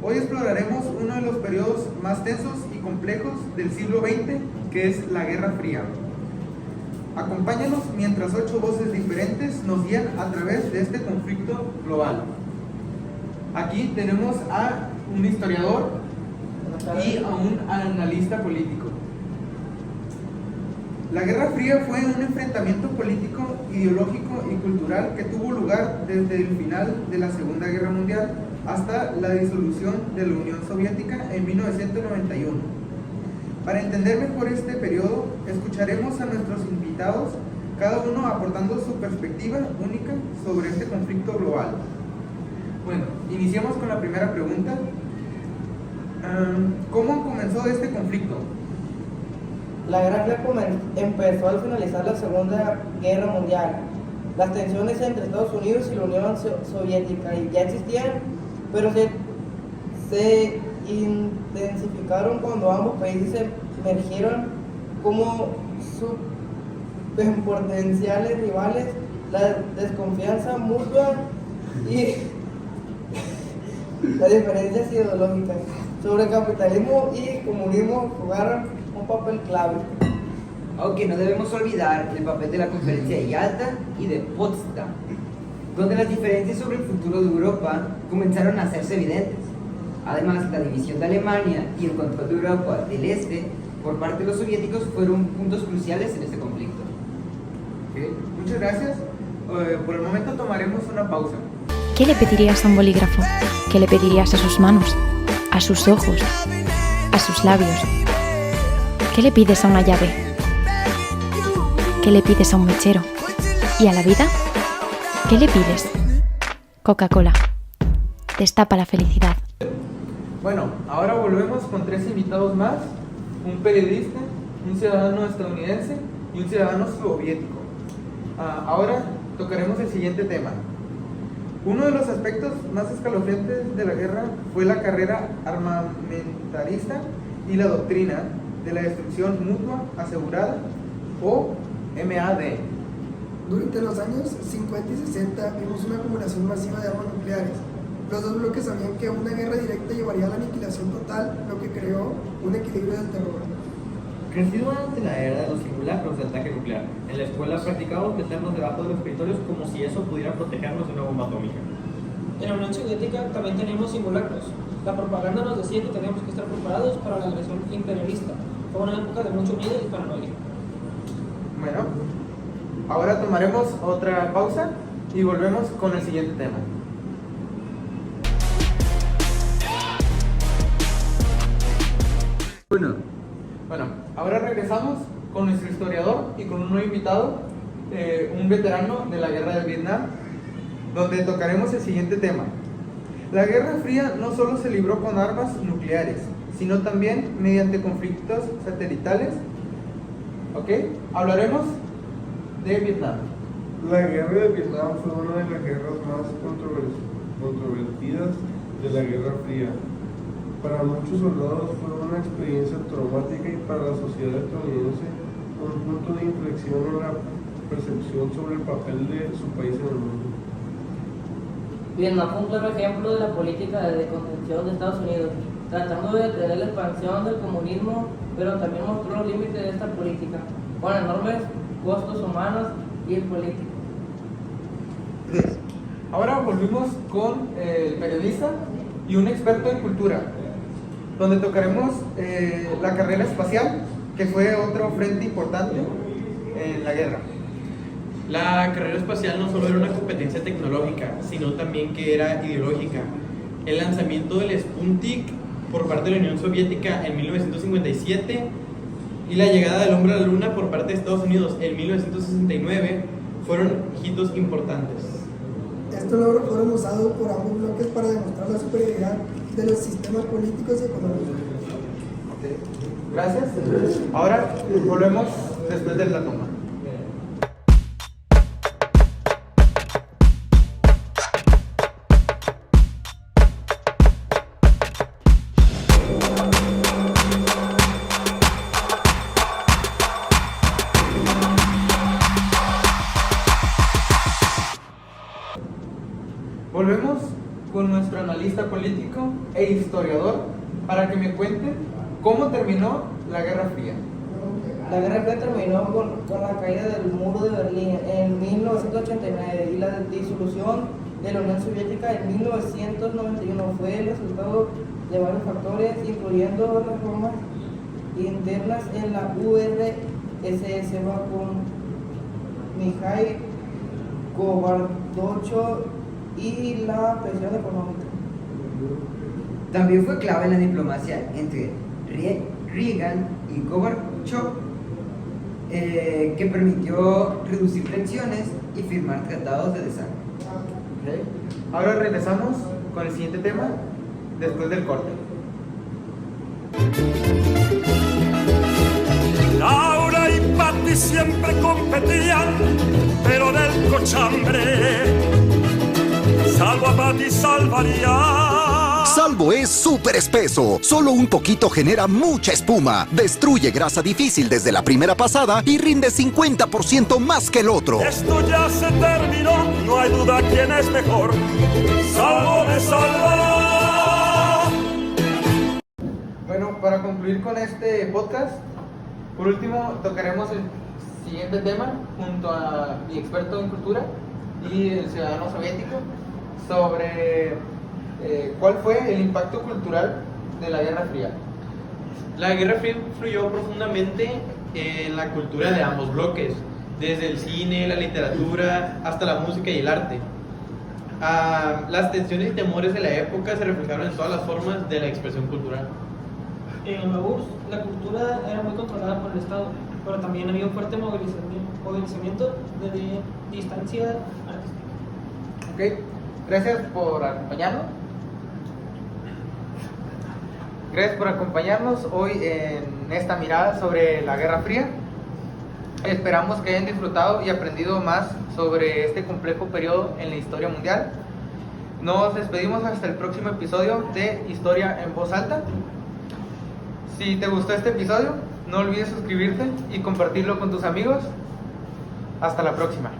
Hoy exploraremos uno de los periodos más tensos y complejos del siglo XX, que es la Guerra Fría. Acompáñanos mientras 8 voces diferentes nos guían a través de este conflicto global. Aquí tenemos a un historiador y a un analista político. La Guerra Fría fue un enfrentamiento político, ideológico y cultural que tuvo lugar desde el final de la Segunda Guerra Mundial hasta la disolución de la Unión Soviética en 1991. Para entender mejor este periodo, escucharemos a nuestros invitados, cada uno aportando su perspectiva única sobre este conflicto global. Bueno, iniciamos con la primera pregunta. ¿Cómo comenzó este conflicto? La Guerra Fría empezó al finalizar la Segunda Guerra Mundial. Las tensiones entre Estados Unidos y la Unión Soviética ya existían, pero se intensificaron cuando ambos países emergieron como potenciales rivales. La desconfianza mutua y las diferencias ideológicas sobre capitalismo y comunismo jugaron un papel clave. Aunque no debemos olvidar el papel de la Conferencia de Yalta y de Potsdam, donde las diferencias sobre el futuro de Europa comenzaron a hacerse evidentes. Además, la división de Alemania y el control de Europa del Este por parte de los soviéticos fueron puntos cruciales en este conflicto. Okay. Muchas gracias. Por el momento tomaremos una pausa. ¿Qué le pedirías a un bolígrafo? ¿Qué le pedirías a sus manos? ¿A sus ojos? ¿A sus labios? ¿Qué le pides a una llave? ¿Qué le pides a un mechero? ¿Y a la vida? ¿Qué le pides? Coca-Cola. Destapa la felicidad. Bueno, ahora volvemos con 3 invitados más, un periodista, un ciudadano estadounidense y un ciudadano soviético. Ahora tocaremos el siguiente tema. Uno de los aspectos más escalofriantes de la guerra fue la carrera armamentarista y la doctrina de la destrucción mutua asegurada, o MAD. Durante los años 50 y 60 vimos una acumulación masiva de armas nucleares. Los dos bloques sabían que una guerra directa llevaría a la aniquilación total, lo que creó un equilibrio del terror. Crecí durante la era de los simulacros de ataque nuclear. En la escuela practicábamos meternos debajo de los escritorios como si eso pudiera protegernos de una bomba atómica. En la Unión Soviética también teníamos simulacros. La propaganda nos decía que teníamos que estar preparados para la agresión imperialista. Fue una época de mucho miedo y paranoia. Bueno, ahora tomaremos otra pausa y volvemos con el siguiente tema. Bueno, ahora regresamos con nuestro historiador y con un nuevo invitado, un veterano de la guerra de Vietnam, donde tocaremos el siguiente tema. La Guerra Fría no solo se libró con armas nucleares, sino también mediante conflictos satelitales. ¿Ok? Hablaremos de Vietnam. La guerra de Vietnam fue una de las guerras más controvertidas de la Guerra Fría. Para muchos soldados fue una experiencia traumática y para la sociedad estadounidense un punto de inflexión en la percepción sobre el papel de su país en el mundo. Vietnam fue un claro ejemplo de la política de contención de Estados Unidos, tratando de detener la expansión del comunismo, pero también mostró los límites de esta política, con enormes costos humanos y políticos. Ahora volvimos con el periodista y un experto en cultura, donde tocaremos la carrera espacial, que fue otro frente importante en la guerra. La carrera espacial no solo era una competencia tecnológica, sino también que era ideológica. El lanzamiento del Sputnik por parte de la Unión Soviética en 1957 y la llegada del hombre a la luna por parte de Estados Unidos en 1969 fueron hitos importantes. Estos logros fueron usados por ambos bloques para demostrar la superioridad de los sistemas políticos y económicos. Gracias. Ahora volvemos después de la toma. analista político e historiador, para que me cuente cómo terminó la Guerra Fría. La Guerra Fría terminó con la caída del muro de Berlín en 1989 y la disolución de la Unión Soviética en 1991 fue el resultado de varios factores, incluyendo reformas internas en la URSS bajo Mikhail Gorbachev y la presión económica. También fue clave en la diplomacia entre Reagan y Gorbachev, que permitió reducir tensiones y firmar tratados de desarme. ¿Ok? Ahora regresamos con el siguiente tema después del corte. Laura y Patti siempre competían, pero del cochambre, salvo a Patti salvaría. Salvo es súper espeso, solo un poquito genera mucha espuma, destruye grasa difícil desde la primera pasada y rinde 50% más que el otro. Esto ya se terminó, no hay duda quién es mejor. Salvo me salvará. Bueno, para concluir con este podcast, por último tocaremos el siguiente tema junto a mi experto en cultura y el ciudadano soviético sobre cuál fue el impacto cultural de la Guerra Fría. La Guerra Fría influyó profundamente en la cultura de ambos bloques, desde el cine, la literatura, hasta la música y el arte. Las tensiones y temores de la época se reflejaron en todas las formas de la expresión cultural. En la URSS, la cultura era muy controlada por el Estado, pero también había un fuerte movilizamiento de distancia artística. Ok, gracias por acompañarnos. Gracias por acompañarnos hoy en esta mirada sobre la Guerra Fría. Esperamos que hayan disfrutado y aprendido más sobre este complejo periodo en la historia mundial. Nos despedimos hasta el próximo episodio de Historia en Voz Alta. Si te gustó este episodio, no olvides suscribirte y compartirlo con tus amigos. Hasta la próxima.